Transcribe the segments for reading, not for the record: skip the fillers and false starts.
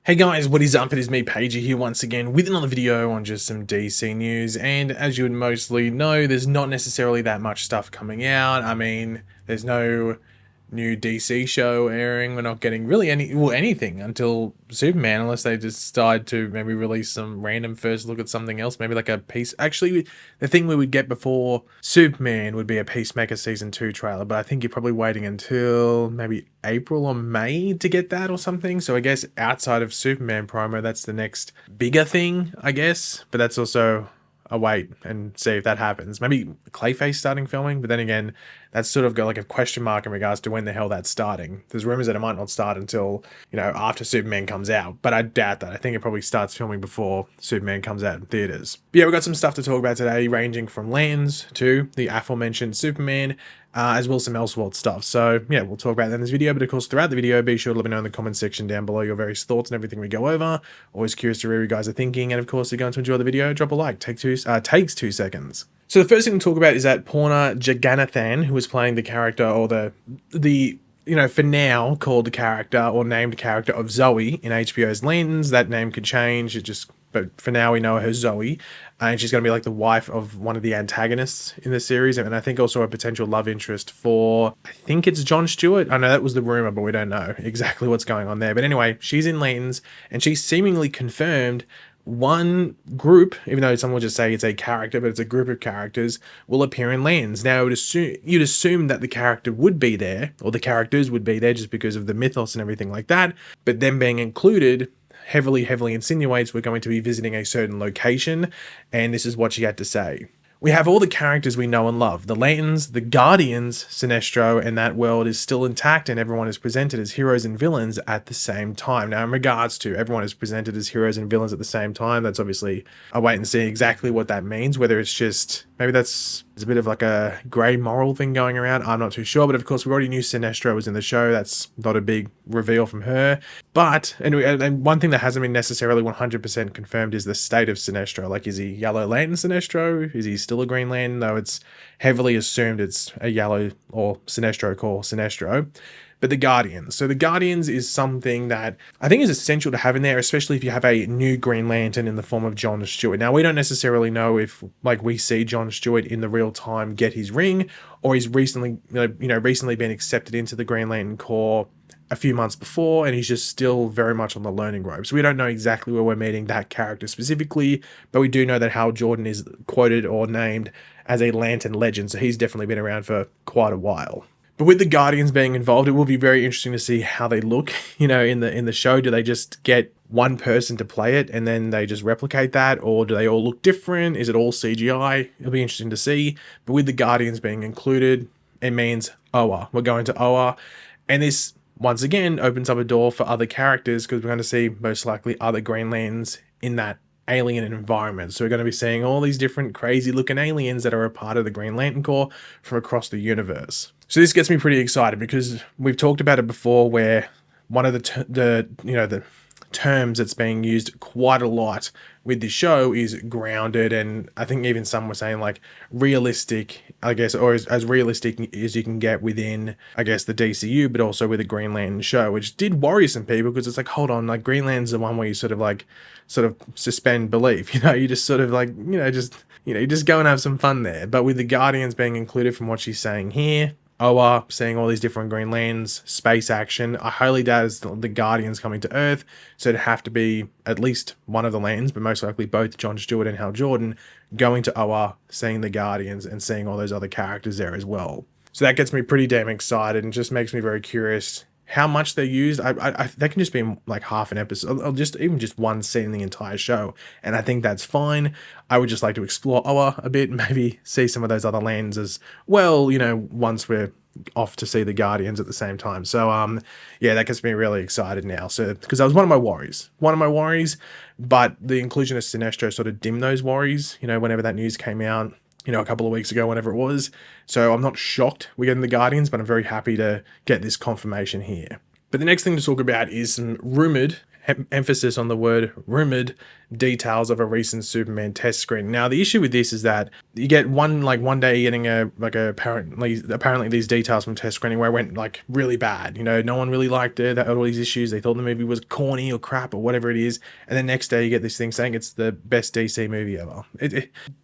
Hey guys, what is up? It is me, Pagey, here once again with another video on just some DC news. And as you would mostly know, there's not necessarily that much stuff coming out. I mean, there's no new DC show airing. We're not getting really anything until Superman, unless they decide to maybe release some random first look at something else, maybe like a piece. Actually, the thing we would get before Superman would be a Peacemaker season 2 trailer, but I think you're probably waiting until maybe April or May to get that or something. So I guess outside of Superman promo, that's the next bigger thing, I guess. But that's also a wait and see if that happens. Maybe Clayface starting filming, but then again, that's sort of got like a question mark in regards to when the hell that's starting. There's rumors that it might not start until, after Superman comes out, but I doubt that. I think it probably starts filming before Superman comes out in theaters. But yeah, we've got some stuff to talk about today, ranging from lands to the aforementioned Superman, as well as some Elseworlds stuff. So yeah, we'll talk about that in this video, but of course throughout the video, be sure to let me know in the comment section down below your various thoughts and everything we go over. Always curious to hear what you guys are thinking, and of course, if you're going to enjoy the video, drop a like. Takes 2 seconds. So the first thing to talk about is that Porna Jagannathan, who was playing the character, or the for now called the character or named character of Zoe in HBO's Lanterns. That name could change. But for now we know her as Zoe, and she's going to be like the wife of one of the antagonists in the series, and I think also a potential love interest for, I think it's Jon Stewart. I know that was the rumor, but we don't know exactly what's going on there. But anyway, she's in Lanterns, and she's seemingly confirmed one group, even though some will just say it's a character, but it's a group of characters, will appear in Lands. Now, you'd assume that the character would be there, or the characters would be there just because of the mythos and everything like that, but them being included heavily insinuates we're going to be visiting a certain location, and this is what she had to say. We have all the characters we know and love. The Lanterns, the Guardians, Sinestro, and that world is still intact, and everyone is presented as heroes and villains at the same time. Now, in regards to everyone is presented as heroes and villains at the same time, that's obviously a wait and see exactly what that means, whether it's just, maybe there's a bit of like a grey moral thing going around, I'm not too sure, but of course we already knew Sinestro was in the show. That's not a big reveal from her. But, and one thing that hasn't been necessarily 100% confirmed is the state of Sinestro. Like, is he Yellow Lantern Sinestro? Is he still a Green Lantern? Though it's heavily assumed it's a Yellow or Sinestro called Sinestro. But the Guardians. So the Guardians is something that I think is essential to have in there, especially if you have a new Green Lantern in the form of Jon Stewart. Now, we don't necessarily know if, like, we see Jon Stewart in the real time get his ring, or he's recently been accepted into the Green Lantern Corps a few months before, and he's just still very much on the learning rope. So we don't know exactly where we're meeting that character specifically, but we do know that Hal Jordan is quoted or named as a Lantern legend, so he's definitely been around for quite a while. But with the Guardians being involved, it will be very interesting to see how they look, in the show. Do they just get one person to play it and then they just replicate that, or do they all look different? Is it all CGI? It'll be interesting to see. But with the Guardians being included, it means Oa. We're going to Oa, and this once again opens up a door for other characters, because we're going to see most likely other Green Lanterns in that alien environment. So we're going to be seeing all these different crazy looking aliens that are a part of the Green Lantern Corps from across the universe. So this gets me pretty excited, because we've talked about it before, where one of the terms that's being used quite a lot with this show is grounded, and I think even some were saying like realistic, I guess, or as realistic as you can get within, I guess, the DCU, but also with a Green Lantern show, which did worry some people, because it's like, hold on, like Green Lantern's the one where you sort of suspend belief, you just sort of like, you just go and have some fun there. But with the Guardians being included, from what she's saying here, Oa, seeing all these different Green Lanterns, space action, I highly doubt it's the Guardians coming to Earth, so it'd have to be at least one of the Lanterns, but most likely both Jon Stewart and Hal Jordan, going to Oa, seeing the Guardians, and seeing all those other characters there as well. So that gets me pretty damn excited, and just makes me very curious how much they used. That can just be in like half an episode, or even just one scene in the entire show, and I think that's fine. I would just like to explore Oa a bit, maybe see some of those other lands as well, once we're off to see the Guardians at the same time. So yeah, that gets me really excited now. So, because that was one of my worries, but the inclusion of Sinestro sort of dimmed those worries, whenever that news came out, a couple of weeks ago, whenever it was. So I'm not shocked we're getting the Guardians, but I'm very happy to get this confirmation here. But the next thing to talk about is some rumored emphasis on the word rumored details of a recent Superman test screen. Now, the issue with this is that you get one day getting apparently these details from test screening where it went like really bad. You know, no one really liked it. They had all these issues. They thought the movie was corny or crap or whatever it is. And then next day you get this thing saying it's the best DC movie ever.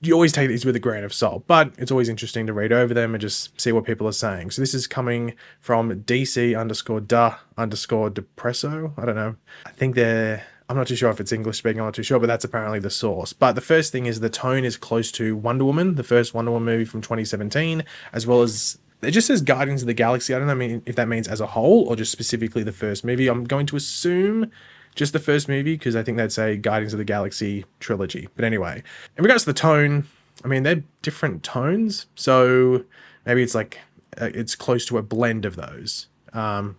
You always take these with a grain of salt, but it's always interesting to read over them and just see what people are saying. So this is coming from DC_da_depresso. I don't know. I think I'm not too sure if it's English speaking, I'm not too sure, but that's apparently the source. But the first thing is the tone is close to Wonder Woman, the first Wonder Woman movie from 2017, as well as, it just says Guardians of the Galaxy. I don't know if that means as a whole or just specifically the first movie. I'm going to assume just the first movie because I think they'd say Guardians of the Galaxy trilogy. But anyway, in regards to the tone, I mean, they're different tones. So maybe it's like, it's close to a blend of those,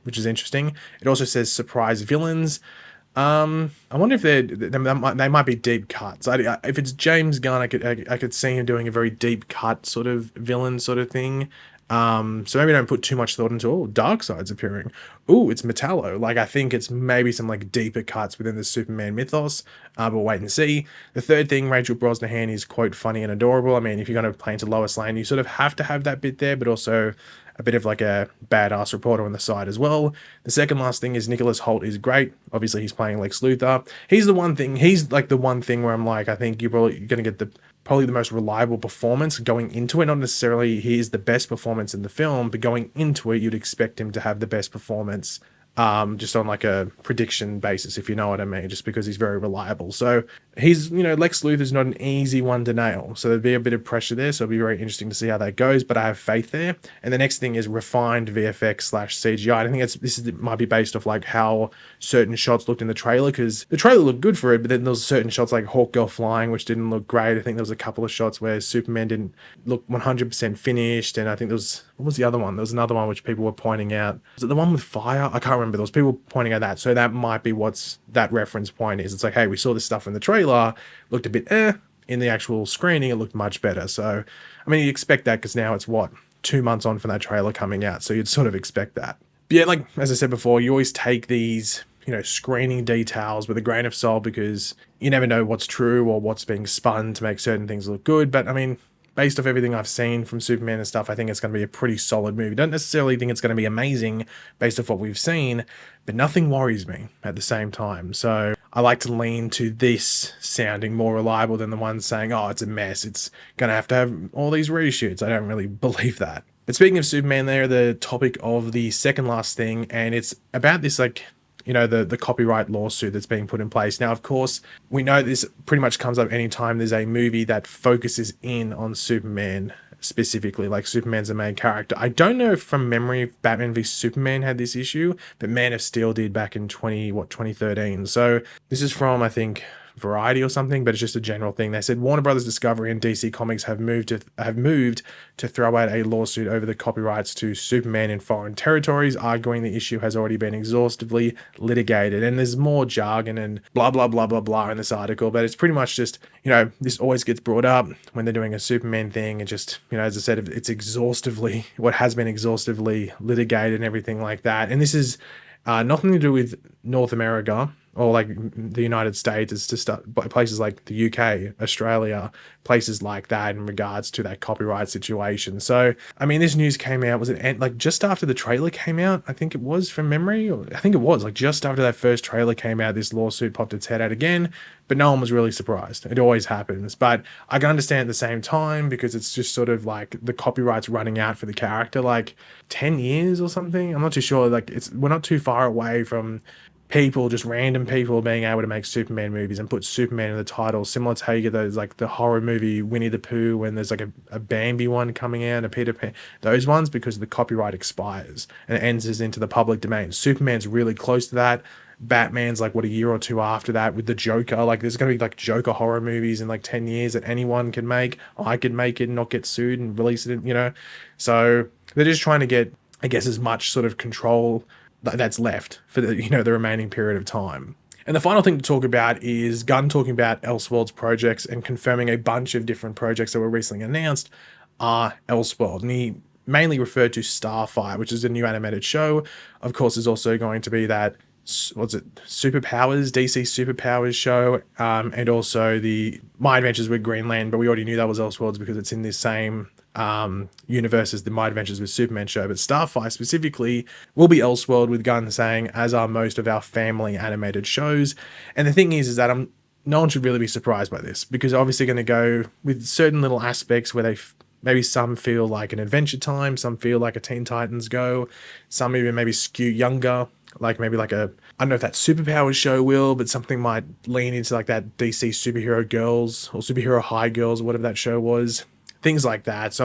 which is interesting. It also says surprise villains. I wonder if they might be deep cuts. If it's James Gunn, I could see him doing a very deep cut sort of villain sort of thing. So maybe don't put too much thought into, oh, Darkseid's appearing. Ooh, it's Metallo. Like, I think it's maybe some like deeper cuts within the Superman mythos. But we'll wait and see. The third thing, Rachel Brosnahan is quote funny and adorable. I mean, if you're going to play into Lois Lane, you sort of have to have that bit there, but also a bit of like a badass reporter on the side as well. The second last thing is Nicholas Hoult is great. Obviously, he's playing Lex Luthor. He's like the one thing where I'm like, I think you're probably going to get probably the most reliable performance going into it. Not necessarily he is the best performance in the film, but going into it, you'd expect him to have the best performance, just on like a prediction basis, if you know what I mean, just because he's very reliable. So he's, Lex Luthor's not an easy one to nail. So there'd be a bit of pressure there. So it'll be very interesting to see how that goes, but I have faith there. And the next thing is refined VFX/CGI. I think might be based off like how certain shots looked in the trailer, because the trailer looked good for it, but then there was certain shots like Hawkgirl flying, which didn't look great. I think there was a couple of shots where Superman didn't look 100% finished. And I think what was the other one? There was another one which people were pointing out. Was it the one with fire? I can't remember. There was people pointing at that. So that might be what's that reference point is. It's like, hey, we saw this stuff in the trailer, looked a bit in the actual screening, it looked much better. So, I mean, you expect that because now it's 2 months on from that trailer coming out. So you'd sort of expect that. But yeah, like, as I said before, you always take these, screening details with a grain of salt because you never know what's true or what's being spun to make certain things look good. But I mean, based off everything I've seen from Superman and stuff, I think it's going to be a pretty solid movie. Don't necessarily think it's going to be amazing based off what we've seen, but nothing worries me at the same time. So I like to lean to this sounding more reliable than the one saying, oh, it's a mess, it's going to have all these reshoots. I don't really believe that. But speaking of Superman, they're the topic of the second last thing, and it's about this, like, the copyright lawsuit that's being put in place. Now, of course, we know this pretty much comes up anytime there's a movie that focuses in on Superman specifically, like Superman's the main character. I don't know if from memory if Batman v Superman had this issue, but Man of Steel did back in 2013. So this is from, I think, Variety or something, but it's just a general thing. They said Warner Brothers Discovery and DC Comics have moved to throw out a lawsuit over the copyrights to Superman in foreign territories, arguing the issue has already been exhaustively litigated. And there's more jargon and blah blah blah blah blah in this article, but it's pretty much just, this always gets brought up when they're doing a Superman thing, and just, as I said, it's what has been exhaustively litigated and everything like that. And this is nothing to do with North America or like the United States. It's just places like the UK, Australia, places like that in regards to that copyright situation. So, I mean, this news came out, was it like just after the trailer came out? I think it was, from memory, or I think it was like just after that first trailer came out, this lawsuit popped its head out again, but no one was really surprised. It always happens. But I can understand at the same time, because it's just sort of like the copyright's running out for the character, like 10 years or something. I'm not too sure. Like, we're not too far away from just random people being able to make Superman movies and put Superman in the title, similar to how you get those, like the horror movie Winnie the Pooh, when there's like a Bambi one coming out, a Peter Pan, those ones, because the copyright expires and it enters into the public domain. Superman's really close to that. Batman's like, a year or two after that, with the Joker. Like, there's going to be like Joker horror movies in like 10 years that anyone can make. I could make it and not get sued and release it, So they're just trying to get, I guess, as much sort of control that's left for the the remaining period of time. And the final thing to talk about is Gunn talking about Elseworlds projects and confirming a bunch of different projects that were recently announced are Elseworld. And he mainly referred to Starfire, which is a new animated show. Of course, there's also going to be that what's it, Superpowers, DC Superpowers show, and also the My Adventures with Greenland, but we already knew that was Elseworlds because it's in this same universe as the My Adventures with Superman show. But Starfire specifically will be Elseworld, with Gunn saying, as are most of our family animated shows. And the thing is that no one should really be surprised by this, because they're obviously going to go with certain little aspects where maybe some feel like an Adventure Time, some feel like a Teen Titans Go, some even maybe skew younger, like maybe like a, I don't know if that Superpowers show will, but something might lean into like that DC Superhero Girls or Superhero High Girls or whatever that show was, things like that. So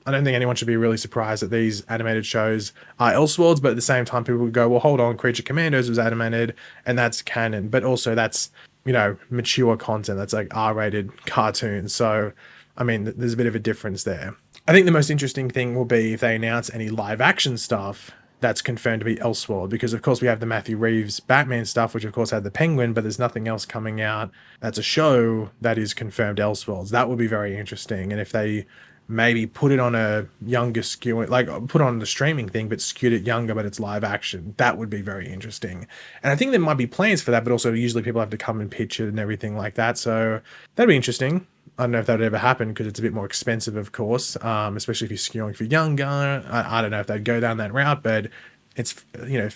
I don't think anyone should be really surprised that these animated shows are Elseworlds, but at the same time, people would go, well, hold on, Creature Commandos was animated, and that's canon, but also that's, you know, mature content. That's like R-rated cartoons. So, I mean, there's a bit of a difference there. I think the most interesting thing will be if they announce any live action stuff that's confirmed to be Elseworld, because of course we have the Matthew Reeves Batman stuff, which of course had the Penguin, but there's nothing else coming out that's a show that is confirmed Elseworlds. That would be very interesting. And if they maybe put it on a younger skew, like put on the streaming thing, but skewed it younger, but it's live action, that would be very interesting. And I think there might be plans for that, but also usually people have to come and pitch it and everything like that. So that'd be interesting. I don't know if that would ever happen because it's a bit more expensive, of course, especially if you're skewing for younger. I don't know if they'd go down that route, but it's, you know,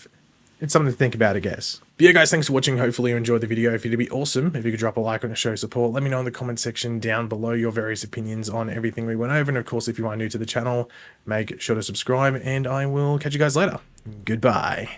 it's something to think about, I guess. But yeah, guys, thanks for watching. Hopefully you enjoyed the video. If it'd be awesome if you could drop a like on to show support. Let me know in the comment section down below your various opinions on everything we went over. And of course, if you are new to the channel, make sure to subscribe, and I will catch you guys later. Goodbye.